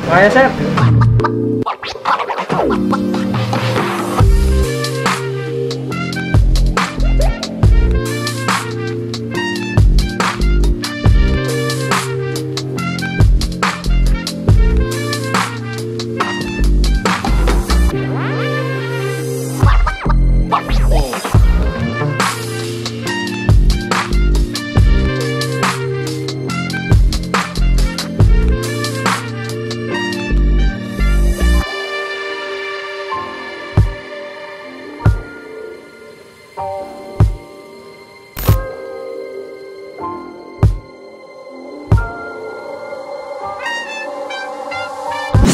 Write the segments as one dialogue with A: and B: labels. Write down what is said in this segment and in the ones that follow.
A: Kaya, sir.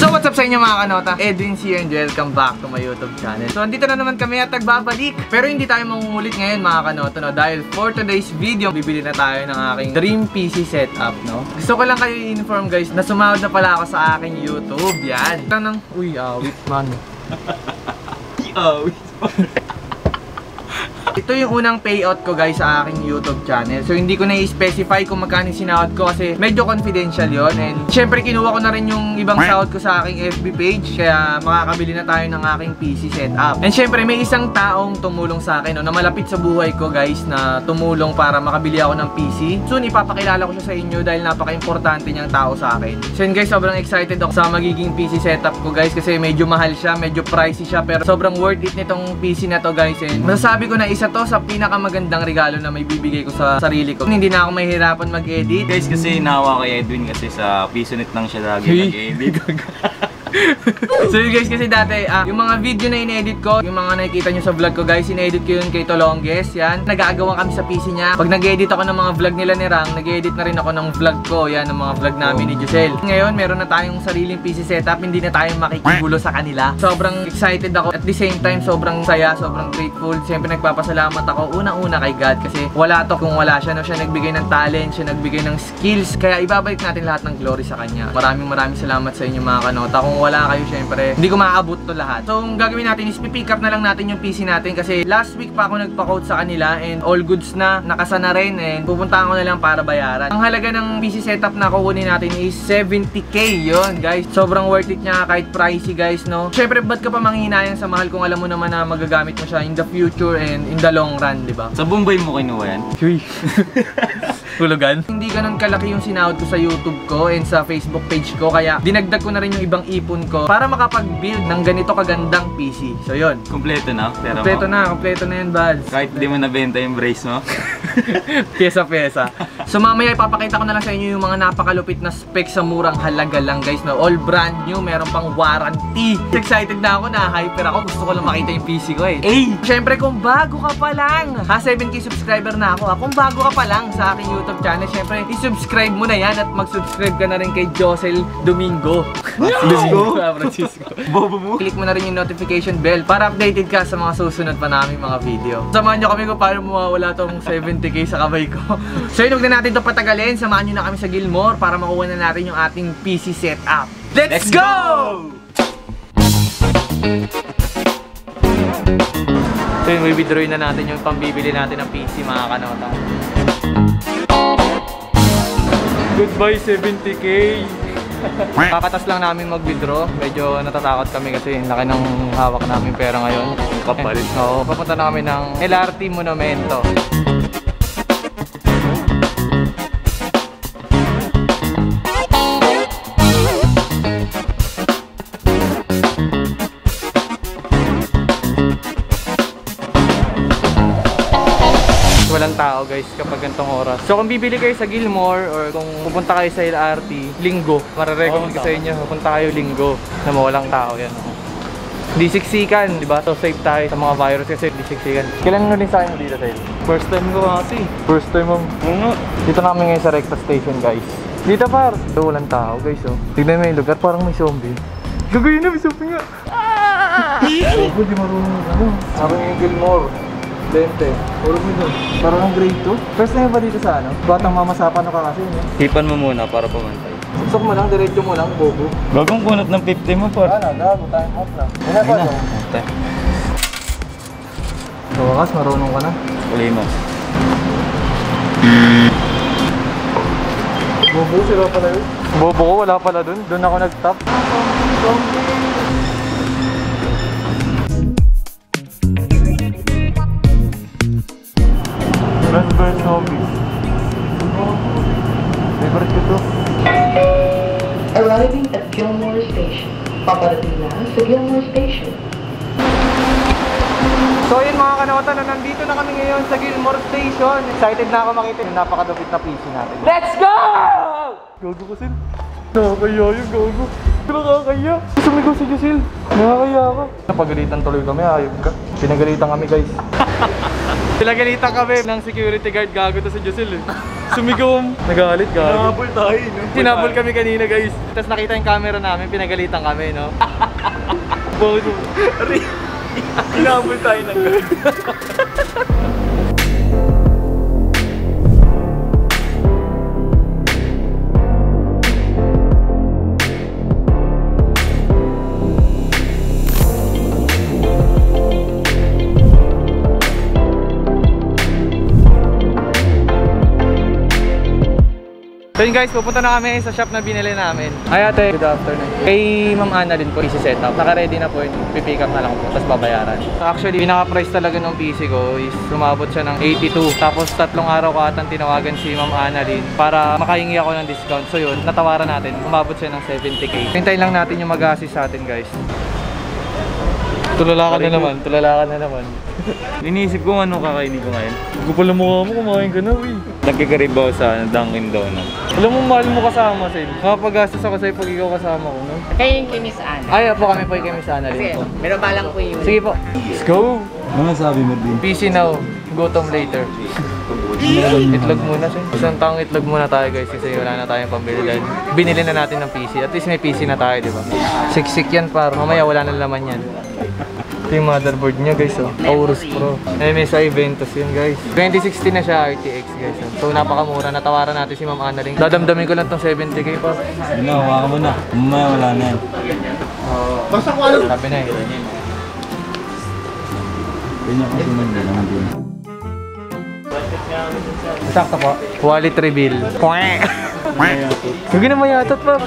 A: So what's up sa inyo mga kanota? Edwin here and welcome back to my YouTube channel. So andito na naman kami at nagbabalik. Pero hindi tayo mangungulit ngayon mga kanota, no? Dahil for today's video, bibili na tayo ng aking dream PC setup, no? Gusto ko lang kayo i-inform guys na sumahod na pala ako sa aking YouTube. Yan. Tanang, uy, awit man. Awit man. Ito yung unang payout ko guys sa aking YouTube channel. So hindi ko na i-specify kung magkano sinahod ko kasi medyo confidential yon. And syempre kinuha ko na rin yung ibang sahod ko sa aking FB page. Kaya makakabili na tayo ng aking PC setup. And syempre may isang taong tumulong sa akin, no, na malapit sa buhay ko guys, na tumulong para makabili ako ng PC. Soon ipapakilala ko siya sa inyo dahil napaka-importante niyang tao sa akin. So yun guys, sobrang excited ako sa magiging PC setup ko guys kasi medyo mahal siya, medyo pricey siya, pero sobrang worth it nitong PC na to guys. And masasabi ko na isa to sa pinakamagandang regalo na may bibigay ko sa sarili ko. Hindi na ako mahihirapan mag-edit.
B: Guys, kasi nahawa kay Edwin kasi sa Pisonet lang siya lagi nag-edit. So yun guys, kasi dati yung mga video na in-edit ko, yung mga nakikita nyo sa vlog ko guys, in-edit ko yun kay Tolongges. Yan, nag-aagawan kami sa PC niya. Pag nag-edit ako ng mga vlog nila ni Rang, nag-edit na rin ako ng vlog ko. Yan, ng mga vlog namin ni Giselle. Ngayon, meron na tayong sariling PC setup. Hindi na tayo makikigulo sa kanila. Sobrang excited ako. At the same time, sobrang saya, sobrang grateful. Siyempre nagpapasalamat ako unang-una kay God kasi wala to kung wala siya, no? Siya nagbigay ng talent, siya nagbigay ng skills. Kaya ibabalik natin lahat ng glory sa kanya. Maraming salamat sa inyo mga kanota. Kung wala kayo, syempre hindi ko maaabot to lahat. So ang gagawin natin is pipick up na lang natin yung PC natin kasi last week pa ako nagpa-quote sa kanila and all goods na, nakasa na rin, and pupuntahan ko na lang para bayaran. Ang halaga ng PC setup na kukunin natin is 70k yun guys. Sobrang worth it niya kahit pricey guys, no? Syempre ba't ka pa manghihinayang sa mahal kung alam mo naman na magagamit mo siya in the future and in the long run, di ba? Sa Bombay mo kinuha yan?
A: Uy. Hulugan? Hindi ganun kalaki yung sinahod ko sa YouTube ko and sa Facebook page ko, kaya dinagdag ko na rin yung ibang ipon ko para makapag-build ng ganito kagandang PC. So yun.
B: Kompleto na?
A: Kompleto na yan, Bads.
B: Kahit di mo nabenta yung brace mo?
A: Pyesa-pyesa. So mamaya ipapakita ko na lang sa inyo yung mga napakalupit na specs sa murang halaga lang guys, no? All brand new, meron pang warranty. Excited na ako, na-hyper ako. Gusto ko lang makita yung PC ko eh. Syempre kung bago ka pa lang, 7k subscriber na ako. Kung bago ka pa lang sa aking YouTube channel, syempre i-subscribe mo na yan at mag-subscribe ka na rin kay Josel Domingo. Francisco.
B: Bobo mo.
A: Click mo na rin yung notification bell para updated ka sa mga susunod pa namin mga video. Samahan nyo kami kung paano mawawala tong 70k sa kamay ko. So yun, huwag na natin ito patagalin. Samahan nyo na kami sa Gilmore para makuha na natin yung ating PC setup. Let's go! So yun, withdraw na natin yung pambibili natin ng PC mga kanota. Goodbye 70k! Kakatas lang namin mag-withdraw. Medyo natatakot kami kasi laki ng hawak namin pera ngayon.
B: Kapal.
A: Oo, papunta na kami ng LRT Monumento. Walang tao guys kapag gantong oras. So kung bibili kayo sa Gilmore or kung pupunta kayo sa LRT, linggo, marirecommend ko sa inyo, pupunta kayo linggo na mawalang tao yan. Di siksikan, di ba? So safe tayo sa mga virus kasi di siksikan. Kailan mo din sa akin dito sa'yo?
B: First time ko kasi.
A: First time mo? Dito namin ngayon sa Recta Station guys. Dito par! So walang tao guys oh. Tignan mo yung lugar, parang may zombie. Gagawin na, may zombie nga! Ako di marunong ano. Ako yung Gilmore. Lente. Puro mo doon. Parang ang grade 2. First time ba dito sa ano? Batang mamasapan ka kasi yun.
B: Hipan mo muna para pumantay.
A: Suksok mo lang, diretso mo lang, bobo.
B: Bagong kunot ng 50 mo par.
A: Gago, time out na. Yan na ba? Sa wakas, marunong ka na.
B: Uli mo.
A: Bobo sila pala yun. Bobo ko, wala pala dun. Doon ako nag-top. Raspberry Hobbies. Favorite ko to.
C: Arriving at Gilmore Station. Paparating na sa Gilmore Station.
A: So yun mga kanota, nandito na kami ngayon sa Gilmore Station. Excited na ako makita yung napakadupit na PC natin. Let's go! Gago ko, Sil. Nakakaya yung gago. Nakakaya. Sumigaw si Jusil. Nakakaya ako. Napagalitan tuloy kami, ayog ka. Pinagalitan kami, guys. Pinagalitan kami ng security guard. Gago to si Jusil eh. Sumigaw. Nagalit, gago. Sinabol tayo, no? Sinabol kami kanina, guys. Tapos nakita yung camera namin, pinagalitan kami, no? Bakit mo? Sinabol tayo ng guard. So yun guys, pupunta na kami sa shop na binili namin. Ay ate, good afternoon. Kay Ma'am Annalyn po, PC setup. Naka-ready na po yun. Pipick up na lang po, tapos babayaran. Actually, pinaka-price talaga ng PC ko is sumabot siya ng 82. Tapos 3 araw ko atang tinawagan si Ma'am Annalyn para makahingi ako ng discount. So yun, natawaran natin. Umabot siya ng 70k. Hintayin lang natin yung mag-assist sa atin guys. Tulala ka na naman, tulala ka na naman.
B: Iniisip ko ano kakainin ko ngayon.
A: Gupal na mukha mo, kumain ka na, uy.
B: Nagkikarib ako sa Dunkin Donut.
A: Alam mo, mahal mo kasama, Sil. Makapagastos ako sa'yo pag ikaw kasama ko, no?
D: Kayo yung kay Miss Ana.
A: Ay, po kami po yung kay Miss Annalyn
D: Sige,
A: po.
D: meron pa lang po yung...
A: Sige po. Let's go!
B: Ano sabi mo din?
A: PC now, gutom later. Itlog muna siya. Isang taong itlog muna tayo guys kasi wala na tayong pambili dahil binili na natin ng PC. At least may PC na tayo, di ba? Siksik yan para mamaya wala na laman yan. Ito yung motherboard niya guys, oh. Aorus Pro. MSI Ventus yun guys. 2016 na siya, RTX guys. So napakamura, natawaran natin si Ma'am Annalyn. Dadamdamin ko lang tong 70k pa.
B: Ano, hawakan mo na. Mamaya wala na yan.
A: Basta ko ano? Sabi na eh.
B: Ganyan ko sumunod na naman din.
A: Sakto po. Wallet reveal. Huwag na mayatot pa.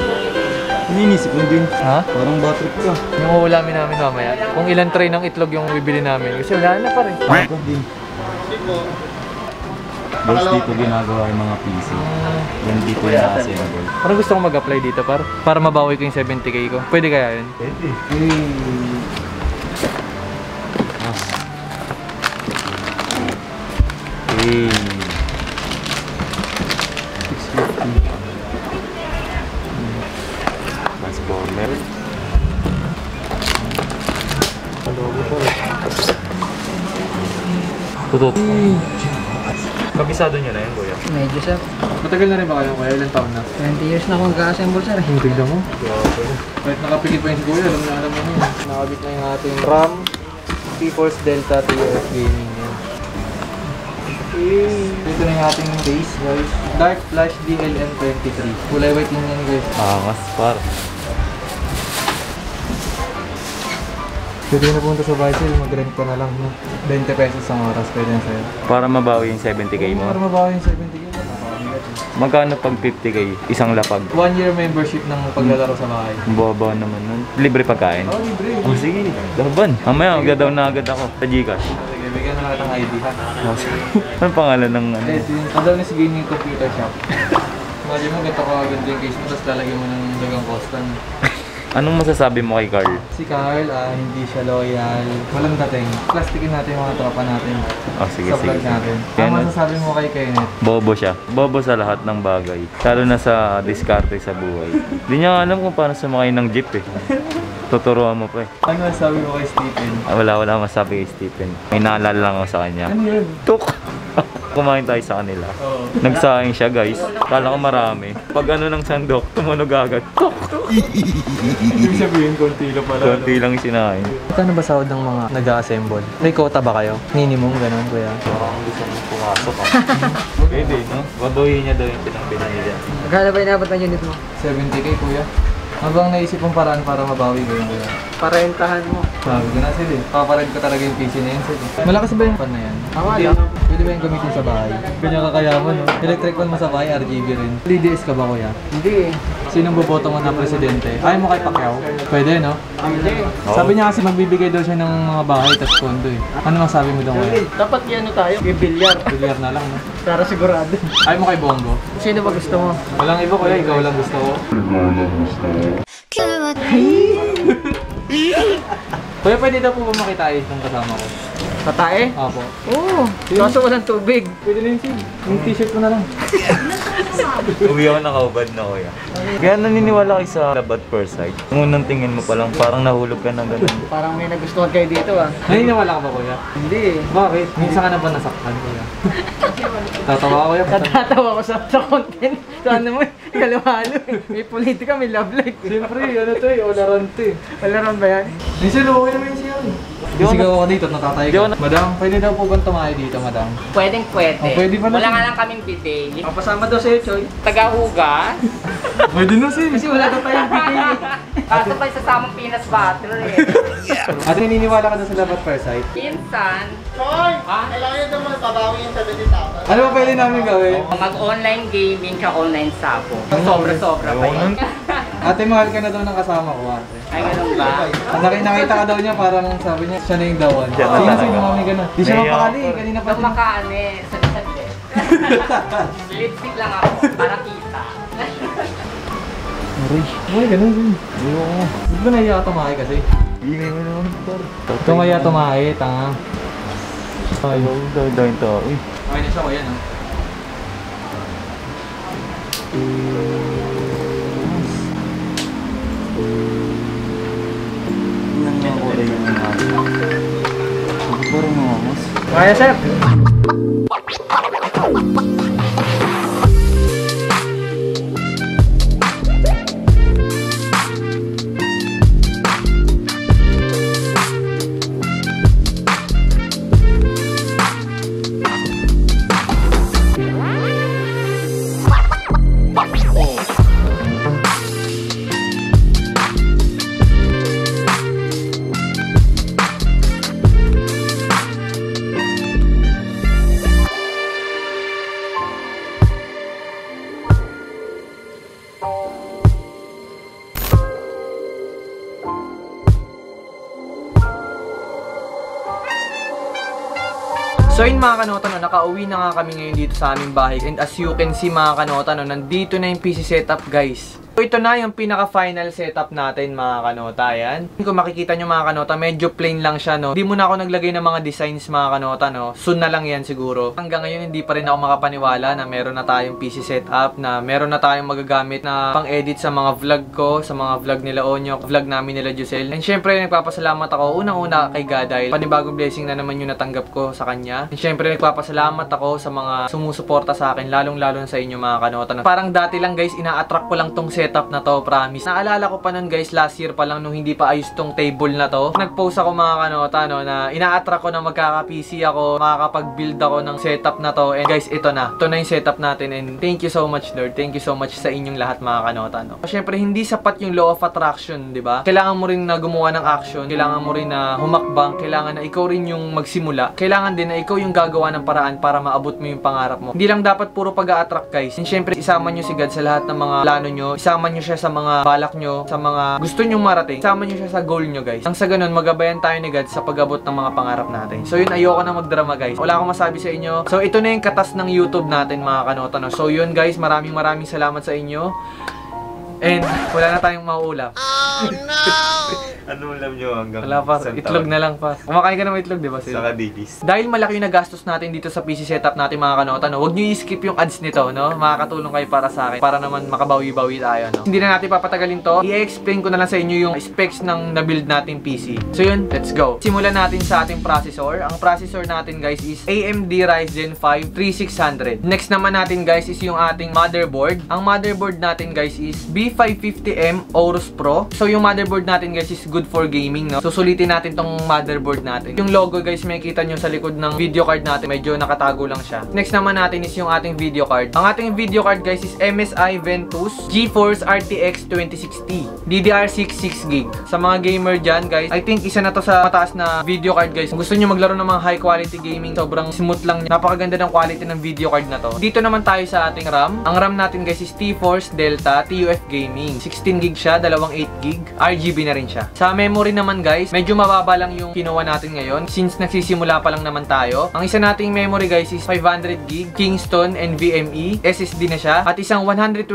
B: Iniisip mo din.
A: Ha?
B: Parang battery ka.
A: Yung uulamin namin mamaya. Kung ilang tray ng itlog yung bibili namin. Kasi wala na pa rin.
B: Ako din. Guys, dito ginagawa yung mga PC. Yan dito yung assemble.
A: Parang gusto ko mag-apply dito para mabawi ko yung 70k ko. Pwede kaya yun?
B: Pwede. Hey. 650. Transformer.
A: Tutot.
B: Kabisado nyo na yan, kuya?
D: Medyo sir.
A: Matagal na rin ba kayo kaya? Ilang taon na?
D: 20 years na akong nag-assemble sir.
A: Ang tignan mo. Kahit nakapikit pa yung si Kuya, alam mo yun. Nakabit na yung ating RAM. GeForce Delta TUF Gaming yan. Ito na yung ating base guys. Dark Flash DLM23. Kulay white din yan guys.
B: Angas, par.
A: Pwede na punta sa Vital, mag-rent ka na lang. No? 20 pesos ang oras, pwede na sa'yo.
B: Para mabawi yung 70k mo.
A: Para mabawi yung 70k mo, nakakamigat.
B: Magkano pag 50k? Isang lapag.
A: 1 year membership ng paglalaro sa bahay.
B: Boba naman nun. Libre pagkain?
A: Oh, libre.
B: Oh, sige. Laban. Mamaya, magdadaw na agad ako sa Gcash.
A: Sige, bigyan na lang ng ID ha.
B: Anong pangalan ng ano?
A: Ang daw na si Gaming Computer Shop. Imagine mo, ganito ka agad yung case mo, tapos lalagyan mo ng dagang Boston.
B: Anong masasabi mo kay Carl?
A: Si Carl, hindi siya loyal. Walang dating. Plastikin natin yung mga tropa natin.
B: Oh, sige,
A: sa vlog
B: sige.
A: natin.
B: Kaya
A: Ang masasabi mo kay Kenneth?
B: Bobo siya. Bobo sa lahat ng bagay. Lalo na sa diskarte sa buhay. Hindi niya alam kung paano sumakay ng jeep eh. Tuturuan mo pa eh.
A: Ano masasabi mo kay Stephen?
B: Wala masabi kay Stephen. May naalala lang ako sa kanya.
A: Ano yun?
B: Tuk! Kumain tayo sa kanila.
A: Oo.
B: Nagsaing siya guys. Kala ko marami. Pag ano ng sandok, tumunog agad. Tuk!
A: Ibig sabihin, konti lang pala.
B: Konti lang sinain.
A: Kano ba sahod ng mga nag-assemble? May quota ba kayo? Minimum, ganun kuya?
B: Parang gusto mong pumasok ah. Pwede, no? Babawiin niya daw yung pinang-binili niya.
D: Magkano ba inabot ng unit mo?
A: 70k kuya. Habang naisip mong paraan para mabawi ko yung kuya.
D: Parentahan mo.
A: Sabi ko na sila eh. Paparent ko talaga yung PC na yun sila. Malakas ba yung pan na yan?
D: Tama
A: Hindi,
D: lang.
A: Pwede ba yung gamitin sa bahay? Kanya kakayaman no? Electric fan mo sa bahay, RGB rin. LDS ka ba kuya?
D: Hindi eh.
A: Sinong boboto mo na presidente? Ayaw mo kay Pacquiao? Pwede no?
D: Hindi.
A: Sabi niya kasi magbibigay daw siya ng mga bahay tas kondo eh. Ano masabi mo daw kuya?
D: Dapat yan tayo. Yung bilyar.
A: Bilyar na lang no?
D: Para sigurado.
A: Ayaw mo kay Bongo?
D: Sino ba gusto mo?
A: Walang iba kuya, ikaw lang gusto ko. Kuya, pwede daw po ba makita itong kasama ko?
D: Patae?
A: Apo.
D: Oo. Kaso walang tubig.
A: Pwede na yung sim. Yung t-shirt ko na lang.
B: Uwi ako nakaubad na kuya. Kaya naniniwala kayo sa love at first sight. Nung unang tingin mo pa lang, parang nahulog ka ng ganun.
D: Parang may nagustuhan kayo dito ah.
A: Naniniwala ka ba kuya?
D: Hindi eh.
A: Bakit? Minsan ka na ba nasaktan kuya? Tatawa ka kuya.
D: Natatawa ko sa content. Saan naman, halo-halo eh. May politika, may love life.
A: Siyempre, ano to eh, olaran to eh.
D: Wala ron ba yan?
A: Minsan luwi naman yung siya eh. Sigaw ako dito, natatay ka. Madam, pwede daw po bang tumayo dito, madam?
D: Pwedeng pwede.
A: Oh, pwede pala.
D: Wala nga lang kaming bidet. Papasama daw sa'yo, Choy. Tagahugas.
A: Pwede na sim.
D: Kasi wala daw tayong bidet. Kaso tayo sa samang Pinas Butter eh.
A: At naniniwala ka na sa love at first sight?
D: Pinsan.
E: Choy! Kailangan nyo naman pabawi yung 70,000.
A: Ano ba pwede namin gawin?
D: Mag-online gaming ka online sapo. Sobra-sobra pa yun.
A: Ate, mahal ka na daw ng kasama ko, ate.
D: Ay, ganun ba?
A: Nakita ka daw niya, parang sabi niya, siya na yung dawan.
B: Siya na
A: Sino
B: talaga.
A: sino mami gano'n? Di siya
B: Mayo.
A: mapakali, kanina pa.
D: Tumakaan eh. Saglit. Lipstick lang ako para kita.
A: Aray. Ay, ganun din. Ayoko. Huwag ba nahiya ka tumahay kasi?
B: Hindi mo naman par.
A: Ito kaya tumahay, tanga. Ay.
B: Dahil tao. Uy.
A: Okay na siya ko yan, ha?
B: Tingnan niya ako rin yung mga. Parang mga mas.
D: Kaya, sir. So yun mga kanota, no, nakauwi na nga kami ngayon dito sa aming bahay. And as you can see mga kanota, no, nandito na yung PC setup guys. So ito na yung pinaka-final setup natin mga kanota, yan. Kung makikita nyo mga kanota, medyo plain lang siya, no. Hindi muna ako naglagay ng mga designs mga kanota, no. Soon na lang yan siguro. Hanggang ngayon hindi pa rin ako makapaniwala na meron na tayong PC setup, na meron na tayong magagamit na pang-edit sa mga vlog ko, sa mga vlog nila Onyo, vlog namin nila Giselle. And syempre nagpapasalamat ako unang-una kay God dahil panibagong blessing na naman yung natanggap ko sa kanya. And syempre nagpapasalamat ako sa mga sumusuporta sa akin, lalong-lalo na sa inyo mga kanota. Parang dati lang guys, ina-attract ko lang tong setup na to, promise. Naalala ko pa nun guys, last year pa lang nung hindi pa ayos tong table na to. Nag-post ako mga kanota, no, na ina-attract ko na magkaka-PC ako, makakapag-build ako ng setup na to. And guys, ito na. Ito na yung setup natin. And thank you so much Lord. Thank you so much sa inyong lahat mga kanota, no. Syempre hindi sapat yung law of attraction, di ba? Kailangan mo rin na gumawa ng action. Kailangan mo rin na humakbang. Kailangan na ikaw rin yung magsimula. Kailangan din na ikaw yung gagawa ng paraan para maabot mo yung pangarap mo. Hindi lang dapat puro pag-a-attract guys. And syempre isama nyo si God sa lahat ng mga plano nyo. Isama nyo siya sa mga balak nyo, sa mga gusto nyong marating. Isama nyo siya sa goal nyo guys. Nang sa ganun, magabayan tayo ni God sa pag-abot ng mga pangarap natin. So yun, ayoko na magdrama guys. Wala akong masabi sa inyo. So ito na yung katas ng YouTube natin mga kanota, no? So yun guys, maraming salamat sa inyo. And wala na tayong mauulam.
E: Oh no!
B: Ano alam nyo hanggang
A: Wala pa, itlog na lang pa. Kumakain ka na ng itlog, di ba?
B: Sa kadilis.
A: Dahil malaki yung nagastos natin dito sa PC setup natin mga kanota, no? Huwag nyo i-skip yung ads nito, no? Makakatulong kayo para sa akin, para naman makabawi-bawi tayo, no? Hindi na natin papatagalin to. I-explain ko na lang sa inyo yung specs ng na-build nating PC. So yun, let's go. Simulan natin sa ating processor. Ang processor natin guys is AMD Ryzen 5 3600. Next naman natin guys is yung ating motherboard. Ang motherboard natin guys is
D: B550M Aorus Pro. So yung motherboard natin guys is good for gaming, no? Susulitin natin tong motherboard natin. Yung logo guys, makikita nyo sa likod ng video card natin, medyo nakatago lang siya. Next naman natin is yung ating video card. Ang ating video card guys is MSI Ventus GeForce RTX 2060 DDR6 6GB. Sa mga gamer dyan guys, I think isa na to sa mataas na video card guys. Kung gusto nyo maglaro ng mga high quality gaming, sobrang smooth lang, napakaganda ng quality ng video card na to. Dito naman tayo sa ating RAM. Ang RAM natin guys is T-Force Delta TUF Gaming. 16GB siya, dalawang 8GB. RGB na rin siya. Sa memory naman guys, medyo mababa lang yung kinuha natin ngayon since nagsisimula pa lang naman tayo. Ang isa nating memory guys is 500GB Kingston NVMe SSD na siya at isang 120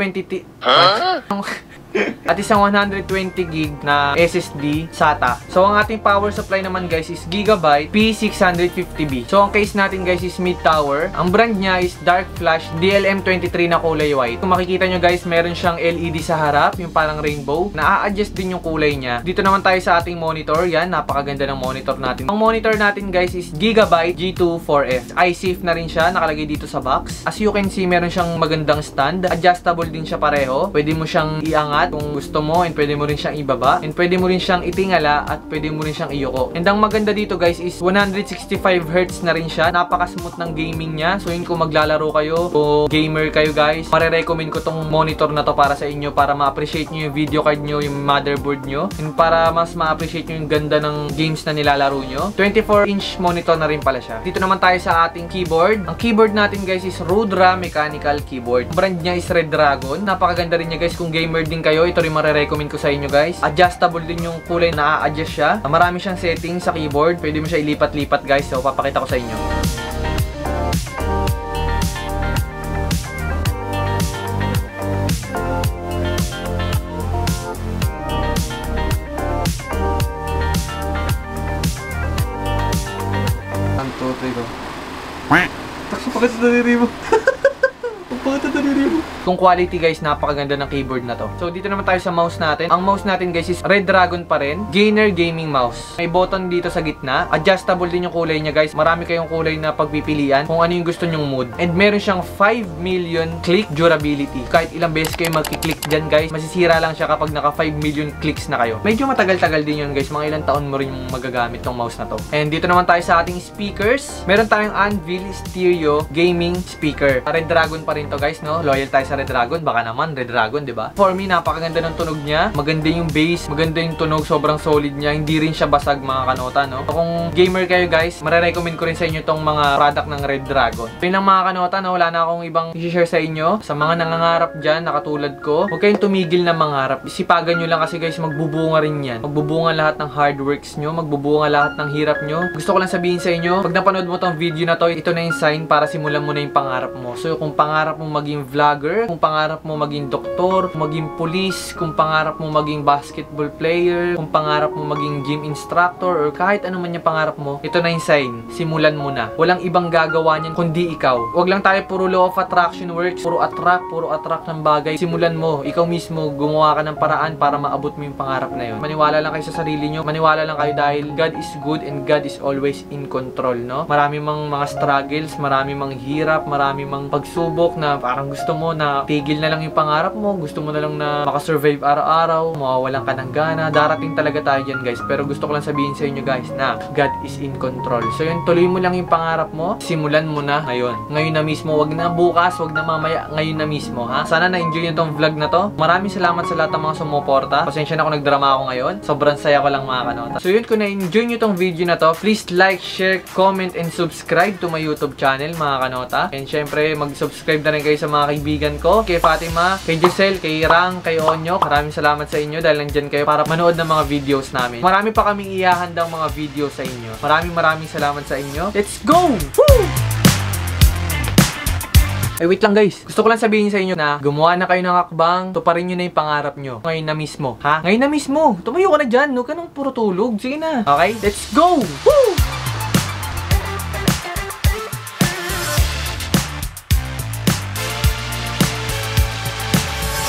D: at isang 120GB na SSD SATA. So ang ating power supply naman guys is Gigabyte P650B. So ang case natin guys is mid tower. Ang brand niya is Dark Flash DLM23 na kulay white. Kung makikita nyo guys, meron siyang LED sa harap, yung parang rainbow. Na-adjust din yung kulay niya. Dito naman tayo sa ating monitor. Yan, napakaganda ng monitor natin. Ang monitor natin guys is Gigabyte G2 4F. iSafe na rin siya, nakalagay dito sa box. As you can see, meron siyang magandang stand. Adjustable din siya pareho. Pwede mo siyang iangat kung gusto mo, and pwede mo rin siyang ibaba, and pwede mo rin siyang itingala, at pwede mo rin siyang iyuko. And ang maganda dito guys is 165Hz na rin siya. Napaka-smooth ng gaming niya. So yun, kung maglalaro kayo o gamer kayo guys, marirecommend ko tong monitor na to para sa inyo, para ma-appreciate nyo yung video card nyo, yung motherboard nyo, and para mas ma-appreciate nyo yung ganda ng games na nilalaro nyo. 24-inch monitor na rin pala siya. Dito naman tayo sa ating keyboard. Ang keyboard natin guys is Rudra Mechanical Keyboard. Brand niya is Red Dragon. Napakaganda rin niya guys. Kung gamer din kayo, ito rin marirecommend ko sa inyo guys. Adjustable din yung kulay, na-adjust siya. Marami siyang settings sa keyboard. Pwede mo siya ilipat-lipat guys. So papakita ko sa inyo. Bakit sa daliri mo? Bakit sa daliri mo? Kung quality guys, napakaganda ng keyboard na to. So dito naman tayo sa mouse natin. Ang mouse natin guys is Red Dragon pa rin. Gainer Gaming Mouse. May button dito sa gitna. Adjustable din yung kulay niya guys. Marami kayong kulay na pagpipilian kung ano yung gusto nyong mood. And meron siyang 5 million click durability. Kahit ilang beses kayo magkiklik dyan guys, masisira lang siya kapag naka 5 million clicks na kayo. Medyo matagal-tagal din yun guys. Mga ilang taon mo rin yung magagamit tong mouse na to. And dito naman tayo sa ating speakers. Meron tayong Anvil Stereo Gaming Speaker. Red Dragon pa rin to guys, no? Loyal tayo sa Red Dragon. Baka naman Red Dragon, di ba? For me, napakaganda ng tunog niya. Maganda yung bass, maganda yung tunog, sobrang solid niya. Hindi rin siya basag mga kanota, no? So, kung gamer kayo guys, marirecommend ko rin sa inyo tong mga product ng Red Dragon. So, yun lang mga kanota, no? Wala na akong ibang i-share sa inyo. Sa mga nangangarap dyan, nakatulad ko, huwag kayong tumigil na mangarap. Isipagan nyo lang kasi guys, magbubunga rin yan. Magbubunga lahat ng hard works nyo, magbubunga lahat ng hirap nyo. Gusto ko lang sabihin sa inyo, pag napanood mo tong video na to, ito na yung sign para simulan mo na yung pangarap mo. So, kung pangarap mo maging vlogger, kung pangarap mo maging doktor, maging police, kung pangarap mo maging basketball player, kung pangarap mo maging gym instructor, or kahit ano man yung pangarap mo, ito na yung sign. Simulan mo na. Walang ibang gagawa niyan kundi ikaw. Huwag lang tayo puro law of attraction works, puro attract ng bagay. Simulan mo. Ikaw mismo, gumawa ka ng paraan para maabot mo yung pangarap na yun. Maniwala lang kayo sa sarili nyo. Maniwala lang kayo dahil God is good and God is always in control, no? Marami mang mga struggles, marami mang hirap, marami mang pagsubok na parang gusto mo na tigil na lang yung pangarap mo, gusto mo na lang na makasurvive araw-araw, mawawalan ka ng gana. Darating talaga tayo dyan guys. Pero gusto ko lang sabihin sa inyo guys na God is in control. So yun, tuloy mo lang yung pangarap mo, simulan mo na ngayon. Ngayon na mismo, wag na bukas, wag na mamaya, ngayon na mismo, ha? Sana na-enjoy nyo tong vlog na to. Maraming salamat sa lahat ng mga sumuporta. Pasensya na kung nagdrama ako ngayon. Sobrang saya ko lang mga kanota. So yun, kung na-enjoy nyo tong video na to, please like, share, comment, and subscribe to my YouTube channel mga kanota. And syempre, mag-subscribe na rin kayo sa mga kaibigan ko, kay Fatima, kay Giselle, kay Rang, kay Onyok. Maraming salamat sa inyo dahil nandyan kayo para manood ng mga videos namin. Marami pa kaming ihahandang mga video sa inyo. Maraming salamat sa inyo. Let's go! Woo! Ay, wait lang guys. Gusto ko lang sabihin sa inyo na gumawa na kayo ng hakbang, tuparin nyo na yung pangarap nyo. Ngayon na mismo, ha? Ngayon na mismo. Tumayo ka na dyan. Huwag ka nang puro tulog. Sige na. Okay? Let's go! Woo!